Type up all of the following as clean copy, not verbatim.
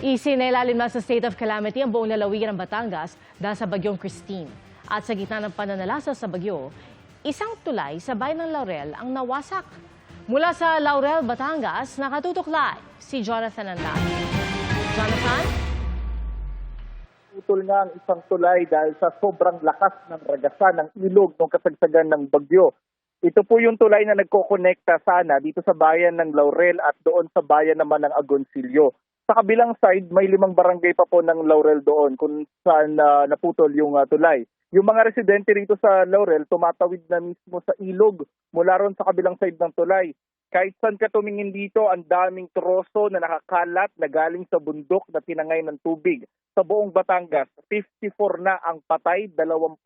Isinailalim na sa state of calamity ang buong lalawigan ng Batangas dahil sa bagyong Christine. At sa gitna ng pananalasa sa bagyo, isang tulay sa bayan ng Laurel ang nawasak. Mula sa Laurel, Batangas, nakatutok live si Jonathan Andal. Jonathan? Putol nga ang isang tulay dahil sa sobrang lakas ng ragasan ng ilog ng kasagsagan ng bagyo. Ito po yung tulay na nagkokonekta sana dito sa bayan ng Laurel at doon sa bayan naman ng Agoncillo. Sa kabilang side, may 5 barangay pa po ng Laurel doon kung saan naputol yung tulay. Yung mga residente rito sa Laurel, tumatawid na mismo sa ilog mula ron sa kabilang side ng tulay. Kahit saan ka tumingin dito, ang daming troso na nakakalat na galing sa bundok na tinangay ng tubig. Sa buong Batangas, 54 na ang patay, 21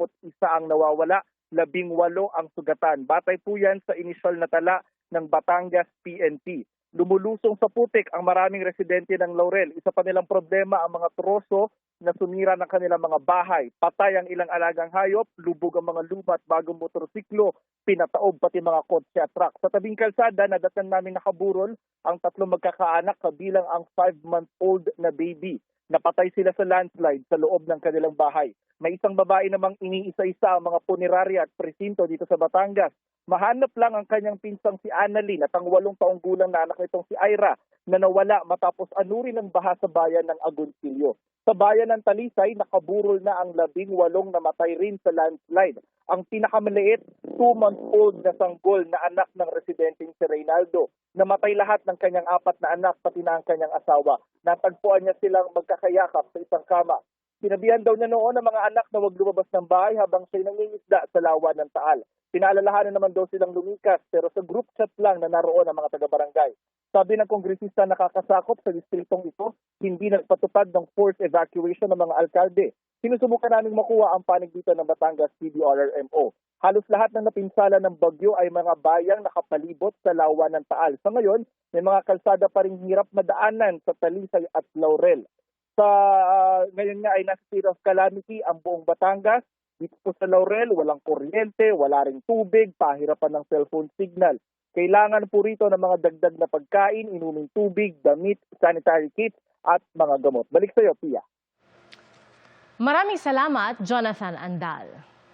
ang nawawala, 18 ang sugatan. Batay po yan sa inisyal na tala ng Batangas PNP. Lumulusong sa putik ang maraming residente ng Laurel. Isa pa nilang problema ang mga troso na sumira ng kanilang mga bahay. Patay ang ilang alagang hayop, lubog ang mga luma at bagong motorsiklo, pinataob pati mga kotse at truck. Sa tabing kalsada, nadatnan namin nakaburol ang 3 magkakaanak kabilang ang 5-month-old na baby. Napatay sila sa landslide sa loob ng kanilang bahay. May isang babae namang iniisa-isa ang mga punerarya at presinto dito sa Batangas. Mahanap lang ang kanyang pinsang si Annalyn at ang 8 taong gulang na anak nitong si Ira na nawala matapos anurin ng baha sa bayan ng Agoncillo. Sa bayan ng Talisay, nakaburol na ang 18 namatay rin sa landslide. Ang pinakamaliit, 2-month-old na sanggol na anak ng residenteng si Reynaldo. Namatay lahat ng kanyang 4 na anak pati na ang kanyang asawa. Natagpuan niya silang magkakayakap sa isang kama. Sinabihan daw niya noon ang mga anak na huwag lumabas ng bahay habang siya'y nangingisda sa lawa ng Taal. Pinaalalahanan naman daw silang lumikas pero sa group chat lang na naroon ang mga taga-barangay. Sabi ng kongresista na nakakasakop sa distritong ito, hindi nagpatupad ng forced evacuation ng mga alkalde. Sinusubukan naming makuha ang panig dito ng Batangas PDRRMO. Halos lahat ng napinsala ng bagyo ay mga bayang nakapalibot sa lawa ng Taal. Sa ngayon, may mga kalsada pa rin hirap madaanan sa Talisay at Laurel. Ngayon nga ay nasa state of calamity ang buong Batangas. Dito po sa Laurel, walang kuryente, wala ring tubig, pahirapan ng cellphone signal. Kailangan po rito ng mga dagdag na pagkain, inuming tubig, damit, sanitary kits at mga gamot. Balik sa iyo, Pia. Maraming salamat, Jonathan Andal.